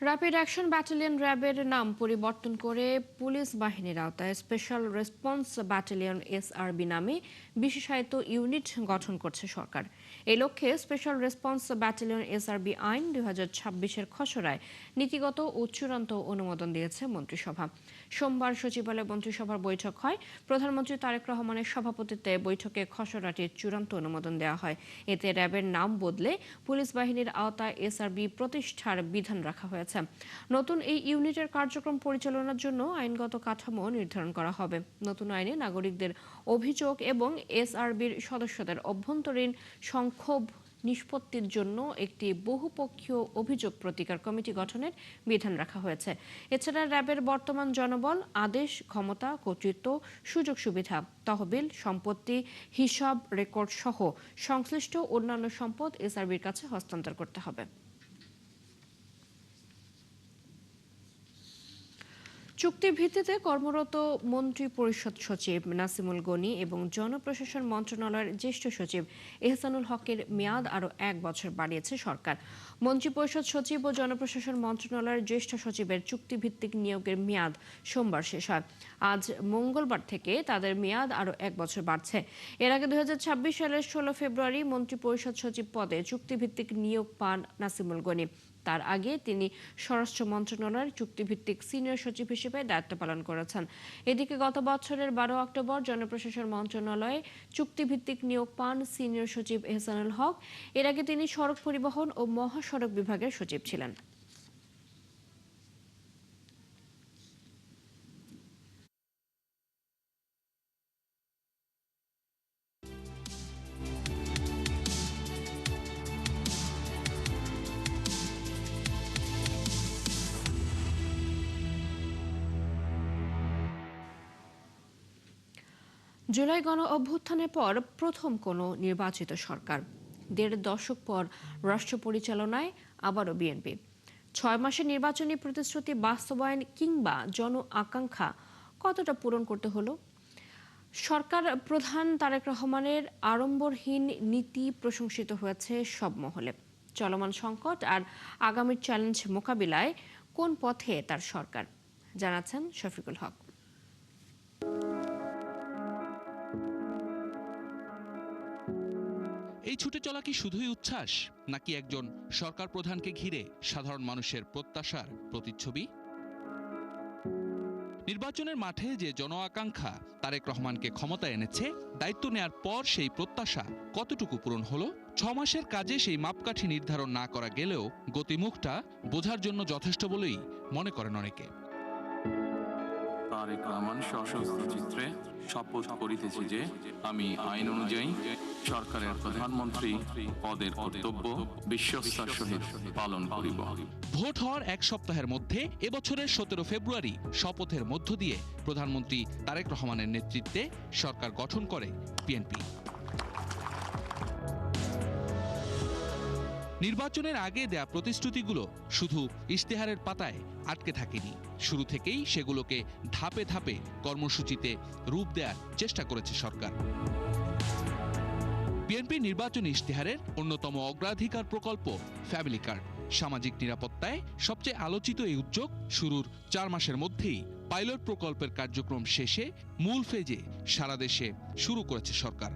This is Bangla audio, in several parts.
র্যাপিড অ্যাকশন ব্যাটালিয়ন র্যাবের নাম পরিবর্তন করে পুলিশ বাহিনীর আওতায় স্পেশাল রেসপন্স ব্যাটালিয়ন এসআরবি নামে বিশেষায়িত ইউনিট গঠন করছে সরকার। এই লক্ষ্যে স্পেশাল রেসপন্স ব্যাটালিয়ন এসআরবি আইন 2026-এর খসড়ায় নীতিগত ও চূড়ান্ত অনুমোদন দিয়েছে মন্ত্রিসভা। সোমবার সচিবালয়ে মন্ত্রিসভার বৈঠক হয়। প্রধানমন্ত্রী তারেক রহমানের সভাপতিত্বে বৈঠকে খসড়াটির চূড়ান্ত অনুমোদন দেওয়া হয়। এতে র্যাবের নাম বদলে পুলিশ বাহিনীর আওতায় এসআরবি প্রতিষ্ঠার বিধান রাখা হয়েছে। নতুন এই ইউনিটের কার্যক্রম পরিচালনার জন্য আইনগত কাঠামো নির্ধারণ করা হবে। নতুন আইনে নাগরিকদের অভিযোগ এবং এসআরবির সদস্যদের অভ্যন্তরীণ সংক্ষোভ নিষ্পত্তির জন্য একটি বহুপক্ষীয় অভিযোগ প্রতিকার কমিটি গঠনের বিধান রাখা হয়েছে। এছাড়া র্যাবের বর্তমান জনবল, আদেশ, ক্ষমতা, কর্তৃত্ব, সুযোগ সুবিধা, তহবিল, সম্পত্তি, হিসাব, রেকর্ড সহ সংশ্লিষ্ট অন্যান্য সম্পদ এসআরবির কাছে হস্তান্তর করতে হবে। চুক্তির ভিত্তিতে কর্মরত মন্ত্রী পরিষদ সচিব নাসিমুল গনি এবং জনপ্রশাসন মন্ত্রণালয়ের জ্যেষ্ঠ সচিব এহসানুল হকের মেয়াদ আরও 1 বছর বাড়িয়েছে সরকার। মন্ত্রী পরিষদ সচিব ও জনপ্রশাসন মন্ত্রণালয়ের জ্যেষ্ঠ সচিবের চুক্তিভিত্তিক নিয়োগের মেয়াদ সোমবার শেষ হয়। আজ মঙ্গলবার থেকে তাদের মেয়াদ আরও 1 বছর বাড়ছে। এর আগে 2026 সালের 16 ফেব্রুয়ারি মন্ত্রী পরিষদ সচিব পদে চুক্তিভিত্তিক নিয়োগ পান নাসিমুল গনি। তার আগে তিনি স্বরাষ্ট্র মন্ত্রণালয়ের চুক্তিভিত্তিক সিনিয়র সচিব হিসেবে দায়িত্ব পালন করেছেন। এদিকে গত বছরের 12 অক্টোবর জনপ্রশাসন মন্ত্রণালয়ে চুক্তিভিত্তিক নিয়োগ পান সিনিয়র সচিব এহসানুল হক। এর আগে তিনি সড়ক পরিবহন ও মহাসড়ক বিভাগের সচিব ছিলেন। জুলাই গণ অভ্যুত্থানের পর প্রথম কোনো নির্বাচিত সরকার। 1.5 দশক পর রাষ্ট্র পরিচালনায় আবারও বিএনপি। 6 মাসের নির্বাচনী প্রতিশ্রুতি বাস্তবায়ন কিংবা জন আকাঙ্ক্ষা কতটা পূরণ করতে হলো? সরকার প্রধান তারেক রহমানের আড়ম্বরহীন নীতি প্রশংসিত হয়েছে সব মহলে। চলমান সংকট আর আগামীর চ্যালেঞ্জ মোকাবিলায় কোন পথে তার সরকার, জানাচ্ছেন শফিকুল হক। এই ছুটে চলা কি শুধুই উচ্ছ্বাস, নাকি একজন সরকার প্রধানকে ঘিরে সাধারণ মানুষের প্রত্যাশার প্রতিচ্ছবি? নির্বাচনের মাঠে যে জন আকাঙ্ক্ষা তারেক রহমানকে ক্ষমতায় এনেছে, দায়িত্ব নেয়ার পর সেই প্রত্যাশা কতটুকু পূরণ হলো? 6 মাসের কাজে সেই মাপকাঠি নির্ধারণ না করা গেলেও গতিমুখটা বোঝার জন্য যথেষ্ট বলেই মনে করেন অনেকে। তারেক রহমান সশস্ত্র চিত্রে শপথ করিতেছি যে আমি আইন অনুযায়ী সরকারের প্রধানমন্ত্রী পদের কর্তব্য বিশ্বস্তার সহিত পালন করিব। ভোট হওয়ার 1 সপ্তাহের মধ্যে এবছরের 17 ফেব্রুয়ারি শপথের মধ্য দিয়ে প্রধানমন্ত্রী তারেক রহমানের নেতৃত্বে সরকার গঠন করে বিএনপি। নির্বাচনের আগে দেয়া প্রতিশ্রুতিগুলো শুধু ইশতেহারের পাতায় আটকে থাকেনি। শুরু থেকেই সেগুলোকে ধাপে ধাপে কর্মসূচিতে রূপ দেওয়ার চেষ্টা করেছে সরকার। বিএনপি নির্বাচনী ইশতেহারের অন্যতম অগ্রাধিকার প্রকল্প ফ্যামিলি কার্ড। সামাজিক নিরাপত্তায় সবচেয়ে আলোচিত এই উদ্যোগ শুরুর 4 মাসের মধ্যেই পাইলট প্রকল্পের কার্যক্রম শেষে মূল ফেজে সারা দেশে শুরু করেছে সরকার।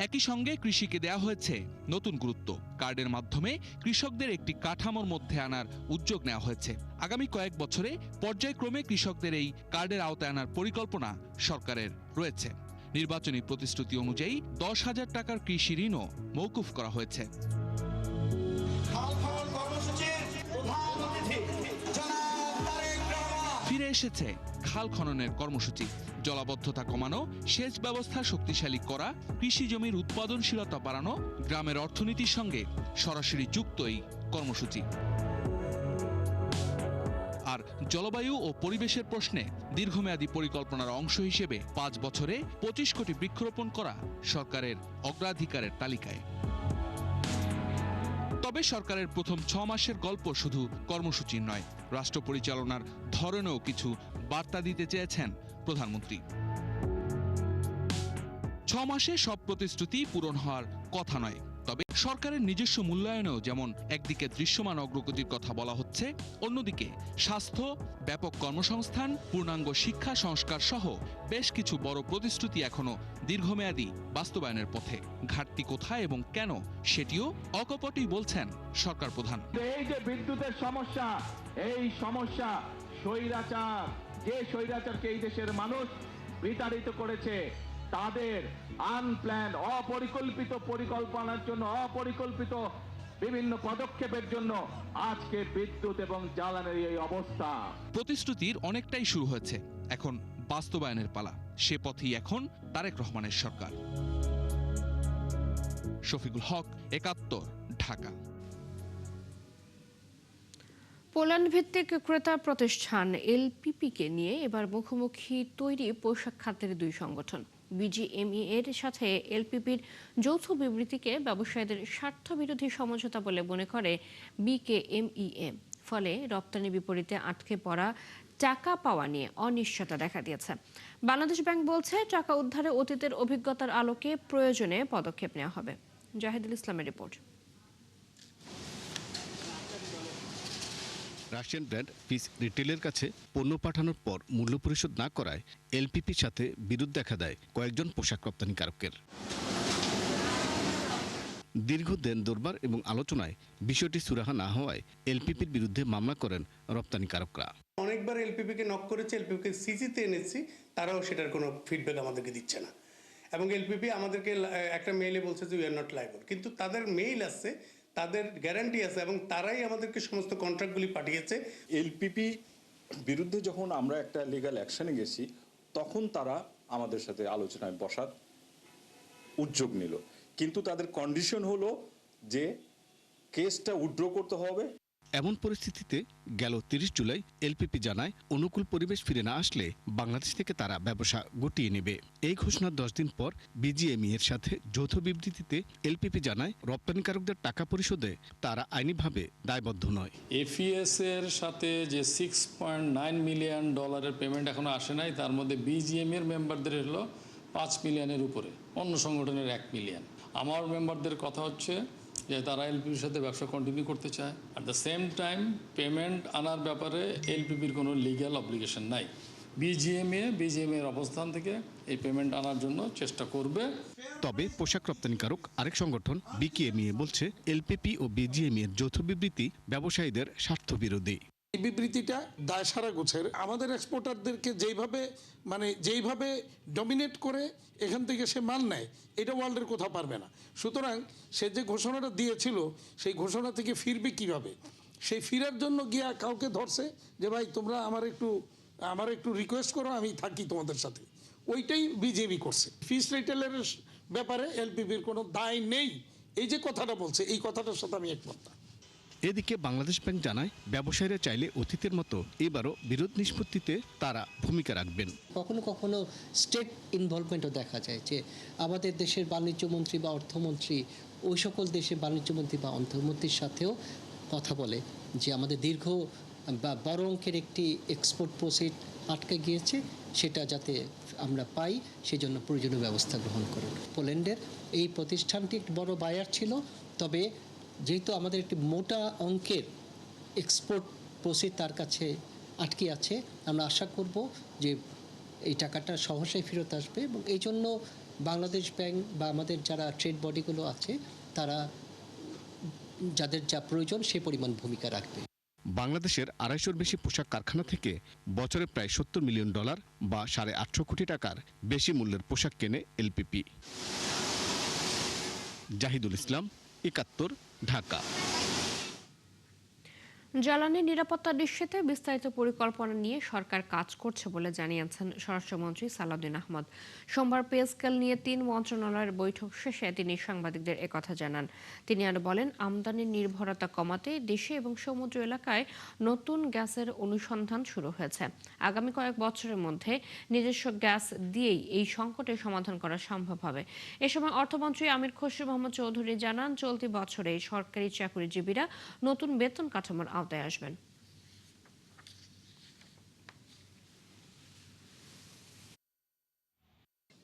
একই সঙ্গে কৃষিকে দেয়া হয়েছে নতুন গুরুত্ব। কার্ডের মাধ্যমে কৃষকদের একটি কাঠামোর মধ্যে আনার উদ্যোগ নেওয়া হয়েছে। আগামী কয়েক বছরে পর্যায়ক্রমে কৃষকদের এই কার্ডের আওতায় আনার পরিকল্পনা সরকারের রয়েছে। নির্বাচনী প্রতিশ্রুতি অনুযায়ী 10,000 টাকার কৃষি ঋণও মওকুফ করা হয়েছে। ফিরে এসেছে খাল খননের কর্মসূচি। জলাবদ্ধতা কমানো, সেচ ব্যবস্থা শক্তিশালী করা, কৃষি জমির উৎপাদনশীলতা বাড়ানো, গ্রামের অর্থনীতির সঙ্গে সরাসরি যুক্ত এই কর্মসূচি। আর জলবায়ু ও পরিবেশের প্রশ্নে দীর্ঘমেয়াদী পরিকল্পনার অংশ হিসেবে 5 বছরে 25 কোটি বৃক্ষরোপণ করা সরকারের অগ্রাধিকারের তালিকায়। তবে সরকারের প্রথম 6 মাসের গল্প শুধু কর্মসূচির নয়, রাষ্ট্র পরিচালনার ধরনেও কিছু বার্তা দিতে চেয়েছেন প্রধানমন্ত্রী। 6 মাসে সব প্রতিশ্রুতি পূরণ হওয়ার কথা নয়, তবে সরকারের নিজস্ব মূল্যায়নেও যেমন একদিকে দৃশ্যমান অগ্রগতির কথা বলা হচ্ছে, অন্যদিকে স্বাস্থ্য, ব্যাপক কর্মসংস্থান, পূর্ণাঙ্গ শিক্ষা সংস্কার সহ বেশ কিছু বড় প্রতিশ্রুতি এখনো দীর্ঘমেয়াদী বাস্তবায়নের পথে। ঘাটতি কোথায় এবং কেন সেটিও অকপটই বলছেন সরকার প্রধান। এই যে বিদ্যুতের সমস্যা, এই সমস্যা স্বৈরাচার, যে স্বৈরাচারকে এই দেশের মানুষ বিতাড়িত করেছে তাদের আনপ্ল্যান্ড অপরিকল্পিত পরিকল্পনার জন্য, অপরিকল্পিত বিভিন্ন পদক্ষেপের জন্য আজকে বিদ্যুৎ এবং জ্বালানির এই অবস্থা। প্রতিশ্রুতির অনেকটাই শুরু হয়েছে, এখন বাস্তবায়নের পালা। সে পথেই এখন তারেক রহমানের সরকার। শফিকুল হক, একাত্তর, ঢাকা। পোল্যান্ড ভিত্তিক ক্রেতা প্রতিষ্ঠান এলপিপিকে নিয়ে এবার মুখোমুখি তৈরি পোশাক খাতের দুই সংগঠন। বিজিএমই এর সাথে এলপিপির যৌথ বিবৃতিকে ব্যবসায়ীদের স্বার্থবিরোধী সমঝোতা বলে মনে করে বিকেএমইএ। ফলে রপ্তানি বিপরীতে আটকে পড়া টাকা পাওয়া নিয়ে অনিশ্চয়তা দেখা দিয়েছে। বাংলাদেশ ব্যাংক বলছে, টাকা উদ্ধারে অতীতের অভিজ্ঞতার আলোকে প্রয়োজনে পদক্ষেপ নেওয়া হবে। জাহিদুল ইসলামের রিপোর্ট। রাশিয়ান ব্র্যান্ড পিস রিটেলের কাছে পণ্য পাঠানোর পর মূল্য পরিশোধ না করায় এলপিপির সাথে বিরোধ দেখা দেয় কয়েকজন পোশাক রপ্তানিকারকের। দীর্ঘ দেন দরবার এবং আলোচনায় বিষয়টি সুরাহা না হওয়ায় এলপিপির বিরুদ্ধে মামলা করেন রপ্তানিকারকরা। অনেকবার এলপিপিকে নক করেছে, এলপিপিকে সিসিতে এনেছি, তারাও সেটার কোনো ফিডব্যাক আমাদেরকে দিচ্ছে না। এবং এলপিপি আমাদেরকে একটা মেইলে বলছে যে উই আর নট লাইবল, কিন্তু তাদের মেইল আছে, তাদের গ্যারান্টি আছে এবং তারাই আমাদেরকে সমস্ত কন্ট্রাক্টগুলি পাঠিয়েছে। এলপিপি বিরুদ্ধে যখন আমরা একটা লিগ্যাল অ্যাকশনে গেছি, তখন তারা আমাদের সাথে আলোচনায় বসার উদ্যোগ নিল, কিন্তু তাদের কন্ডিশন হলো যে কেসটা উইথড্র করতে হবে। এমন পরিস্থিতিতে গেল 30 জুলাই এলপিপি জানায়, অনুকূল পরিবেশ ফিরে না আসলে বাংলাদেশ থেকে তারা ব্যবসা গুটিয়ে নেবে। এই ঘোষণার 10 দিন পর বিজিএমই এর সাথে যৌথ বিবৃতিতে এলপিপি জানায়, রপ্তানিকারকদের টাকা পরিশোধে তারা আইনিভাবে দায়বদ্ধ নয়। এফিএস এর সাথে যে $6.9 মিলিয়ন পেমেন্ট এখনো আসে নাই, তার মধ্যে বিজিএম এর মেম্বারদের হলো 5 মিলিয়নের উপরে, অন্য সংগঠনের 1 মিলিয়ন। আমার মেম্বারদের কথা হচ্ছে যে তারা এলপিপির সাথে ব্যবসা কন্টিনিউ করতে চায়। At the same time payment আনার ব্যাপারে এলপিপির কোনো লিগ্যাল অব্লিগেশন নাই। বিজিএম এর অবস্থান থেকে এই পেমেন্ট আনার জন্য চেষ্টা করবে। তবে পোশাক রপ্তানিকারক আরেক সংগঠন বিকেএমইএ বলছে, এলপিপি ও বিজিএমই এর যৌথ বিবৃতি ব্যবসায়ীদের স্বার্থবিরোধী। এই বিবৃতিটা দায়সারা গোছের। আমাদের এক্সপোর্টারদেরকে যেইভাবে ডমিনেট করে এখান থেকে সে মাল নেয়, এটা ওয়ার্ল্ডের কোথাও পারবে না। সুতরাং সে যে ঘোষণাটা দিয়েছিল, সেই ঘোষণা থেকে ফিরবে কিভাবে? সেই ফিরার জন্য গিয়া কাউকে ধরছে যে ভাই তোমরা আমার একটু রিকোয়েস্ট করো, আমি থাকি তোমাদের সাথে। ওইটাই বিজেপি করছে। ফিস রিটেলের ব্যাপারে এলপিপির কোনো দায় নেই, এই যে কথাটা বলছে, এই কথাটার সাথে আমি একমত না। এদিকে বাংলাদেশ ব্যাংক জানায়, ব্যবসায়ীরা চাইলে অতীতের মতো এবারও বিরোধ নিষ্পত্তিতে তারা ভূমিকা রাখবেন। কখনো কখনো স্টেট ইনভলভমেন্টও দেখা যায়, যে আমাদের দেশের বাণিজ্য মন্ত্রী বা অর্থমন্ত্রী ওই সকল দেশের বাণিজ্য মন্ত্রী বা অর্থমন্ত্রীর সাথেও কথা বলে যে আমাদের দীর্ঘ বা বড় অঙ্কের একটি এক্সপোর্ট প্রসিড আটকে গিয়েছে, সেটা যাতে আমরা পাই সেজন্য প্রয়োজনীয় ব্যবস্থা গ্রহণ করুন। পোল্যান্ডের এই প্রতিষ্ঠানটি একটি বড় বায়ার ছিল, তবে যেহেতু আমাদের একটি মোটা অঙ্কের এক্সপোর্ট প্রসিড তার কাছে আটকে আছে, আমরা আশা করব যে এই টাকাটা সহসাই ফেরত আসবে এবং এই জন্য বাংলাদেশ ব্যাংক বা আমাদের যারা ট্রেড বডিগুলো আছে তারা যাদের যা প্রয়োজন সে পরিমাণ ভূমিকা রাখবে। বাংলাদেশের 250-র বেশি পোশাক কারখানা থেকে বছরে প্রায় $70 মিলিয়ন বা 850 কোটি টাকার বেশি মূল্যের পোশাক কেনে এলপিপি। জাহিদুল ইসলাম, একাত্তর, ঢাকা। জ্বালানি নিরাপত্তা নিশ্চিতে বিস্তারিত পরিকল্পনা নিয়ে সরকার কাজ করছে বলে জানিয়েছেন স্বরাষ্ট্রমন্ত্রী সালাউদ্দিন আহমদ। সোমবার পে স্কেল নিয়ে 3 মন্ত্রণালয়ের বৈঠক শেষে তিনি সাংবাদিকদের একথা জানান। তিনি আরো বলেন, আমদানির নির্ভরতা কমাতে দেশে এবং সমুদ্র এলাকায় নতুন গ্যাসের অনুসন্ধান শুরু হয়েছে। আগামী কয়েক বছরের মধ্যে নিজস্ব গ্যাস দিয়েই এই সংকটের সমাধান করা সম্ভব হবে। এ সময় অর্থমন্ত্রী আমির খসরু মোহাম্মদ চৌধুরী জানান, চলতি বছরে সরকারি চাকরিজীবীরা নতুন বেতন কাঠামোর আওতায় আসবেন।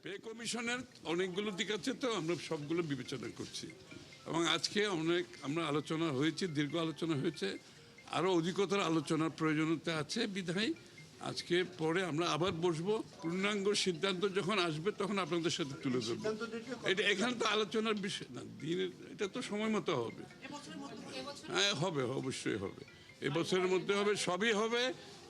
পে কমিশনের অনেকগুলো দিক আছে, তো আমরা সবগুলো বিবেচনা করছি। এবং আজকে আমরা আলোচনা হয়েছে, দীর্ঘ আলোচনা হয়েছে, আরও অধিকতর আলোচনার প্রয়োজনীয়তা আছে বিধায় আজকে পরে আমরা আবার বসবো, পূর্ণাঙ্গ সিদ্ধান্ত যখন আসবে তখন আপনাদের সাথে তুলে ধরবো। এটা এখানে তো আলোচনার বিষয় না, দিনের এটা তো সময় মতো হবে। হ্যাঁ হবে, অবশ্যই হবে, এবছরের মধ্যে হবে, সবই হবে,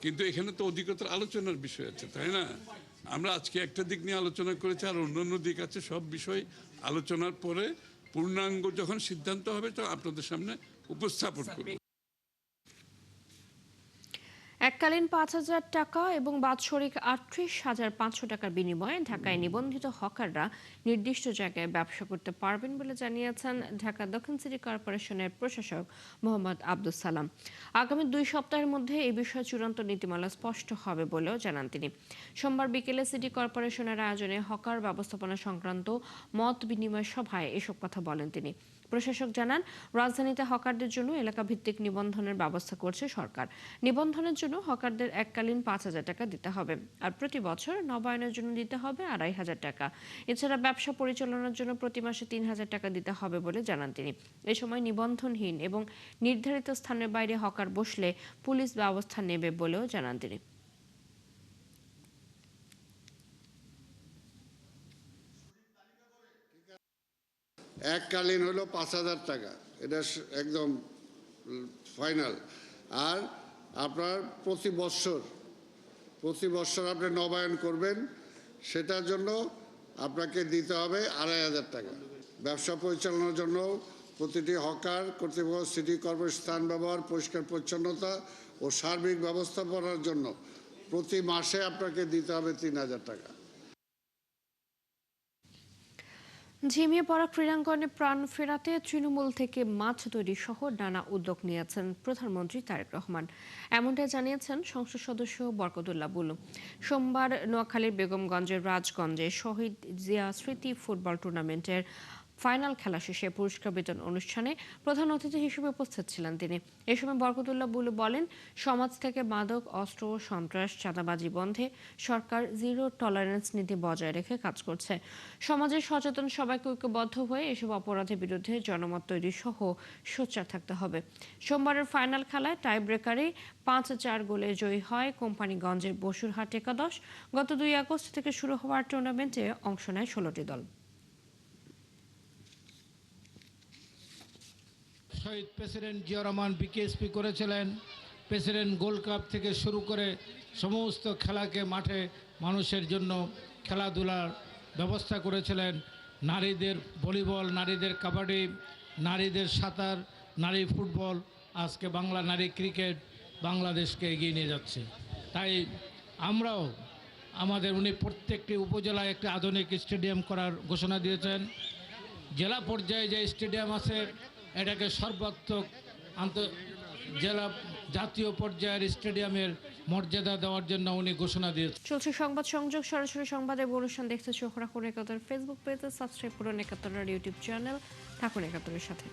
কিন্তু এখানে তো অধিকতর আলোচনার বিষয় আছে, তাই না? আমরা আজকে একটা দিক নিয়ে আলোচনা করেছি, আর অন্যান্য দিক আছে, সব বিষয় আলোচনার পরে পূর্ণাঙ্গ যখন সিদ্ধান্ত হবে তখন আপনাদের সামনে উপস্থাপন করব। এককালীন 5,000 টাকা এবং বাৎসরিক 38,500 টাকার বিনিময়ে ঢাকায় নিবন্ধিত হকাররা নির্দিষ্ট জায়গায় ব্যবসা করতে পারবেন বলে জানিয়েছেন ঢাকা দক্ষিণ সিটি কর্পোরেশনের প্রশাসক মোহাম্মদ আব্দুস সালাম। আগামী 2 সপ্তাহের মধ্যে এই বিষয়ে চূড়ান্ত নীতিমালা স্পষ্ট হবে বলেও জানান তিনি। সোমবার বিকেলে সিটি কর্পোরেশনের আয়োজনে হকার ব্যবস্থাপনা সংক্রান্ত মত বিনিময় সভায় এসব কথা বলেন তিনি। প্রশাসক জানান, রাজধানীতে হকারদের জন্য এলাকা ভিত্তিক নিবন্ধনের ব্যবস্থা করছে সরকার। নিবন্ধনের জন্য হকারদের এককালীন 5,000 টাকা দিতে হবে, আর প্রতি বছর নবায়নের জন্য দিতে হবে 2,500 টাকা। এছাড়া ব্যবসা পরিচালনার জন্য প্রতি মাসে 3,000 টাকা দিতে হবে বলে জানান তিনি। এ সময় নিবন্ধনহীন এবং নির্ধারিত স্থানের বাইরে হকার বসলে পুলিশ ব্যবস্থা নেবে বলেও জানান তিনি। এককালীন হলো 5,000 টাকা, এটা একদম ফাইনাল। আর আপনার প্রতি বছর আপনি নবায়ন করবেন, সেটার জন্য আপনাকে দিতে হবে 2,500 টাকা। ব্যবসা পরিচালনার জন্য প্রতিটি হকার কর্তৃপক্ষ সিটি কর্পোরেশন স্থান ব্যবহার, পরিষ্কার পরিচ্ছন্নতা ও সার্বিক ব্যবস্থাপনার জন্য প্রতি মাসে আপনাকে দিতে হবে 3,000 টাকা। ঝিমিয়ে পড়া ক্রীড়াঙ্গনে প্রাণ ফেরাতে তৃণমূল থেকে মাঠ তৈরি সহ নানা উদ্যোগ নিয়েছেন প্রধানমন্ত্রী তারেক রহমান। এমনটাই জানিয়েছেন সংসদ সদস্য বরকতুল্লাহ বুলু। সোমবার নোয়াখালীর বেগমগঞ্জের রাজগঞ্জে শহীদ জিয়া স্মৃতি ফুটবল টুর্নামেন্টের ফাইনাল খেলা শেষে পুরস্কার বিতরণ অনুষ্ঠানে প্রধান অতিথি হিসেবে উপস্থিত ছিলেন তিনি। এ সময় বরকতুল্লাহ বুলু বলেন, সমাজ থেকে মাদক, অস্ত্র, সন্ত্রাস, চাঁদাবাজি বন্ধে সরকার জিরো টলারেন্স নীতি বজায় রেখে কাজ করছে। সমাজের সচেতন সবাইকে ঐক্যবদ্ধ হয়ে এসব অপরাধের বিরুদ্ধে জনমত তৈরি সহ সোচ্চার থাকতে হবে। সোমবারের ফাইনাল খেলায় টাই ব্রেকারে 5-4 গোলে জয়ী হয় কোম্পানিগঞ্জের বসুরহাট একাদশ। গত 2 আগস্ট থেকে শুরু হওয়া টুর্নামেন্টে অংশ নেয় 16টি দল। শহীদ প্রেসিডেন্ট জিয়া রহমান বিকেএসপি করেছিলেন। প্রেসিডেন্ট গোল্ড কাপ থেকে শুরু করে সমস্ত খেলাকে মাঠে মানুষের জন্য খেলাধুলার ব্যবস্থা করেছিলেন। নারীদের ভলিবল, নারীদের কাবাডি, নারীদের সাঁতার, নারী ফুটবল, আজকে বাংলা নারী ক্রিকেট বাংলাদেশকে এগিয়ে নিয়ে যাচ্ছে। তাই আমরাও উনি প্রত্যেকটি উপজেলায় একটি আধুনিক স্টেডিয়াম করার ঘোষণা দিয়েছেন। জেলা পর্যায়ে যে স্টেডিয়াম আছে এটাকে সর্বাত্মক জেলা জাতীয় পর্যায়ের স্টেডিয়ামের মর্যাদা দেওয়ার জন্য উনি ঘোষণা দিয়েছেন। চলছে সংবাদ সংযোগ, সরাসরি সংবাদের অনুষ্ঠান দেখতে চোখ রাখুন একাত্তর ফেসবুক পেজে, সাবস্ক্রাইব করুন একাত্তরের ইউটিউব চ্যানেল। থাকুন একাত্তরের সাথে।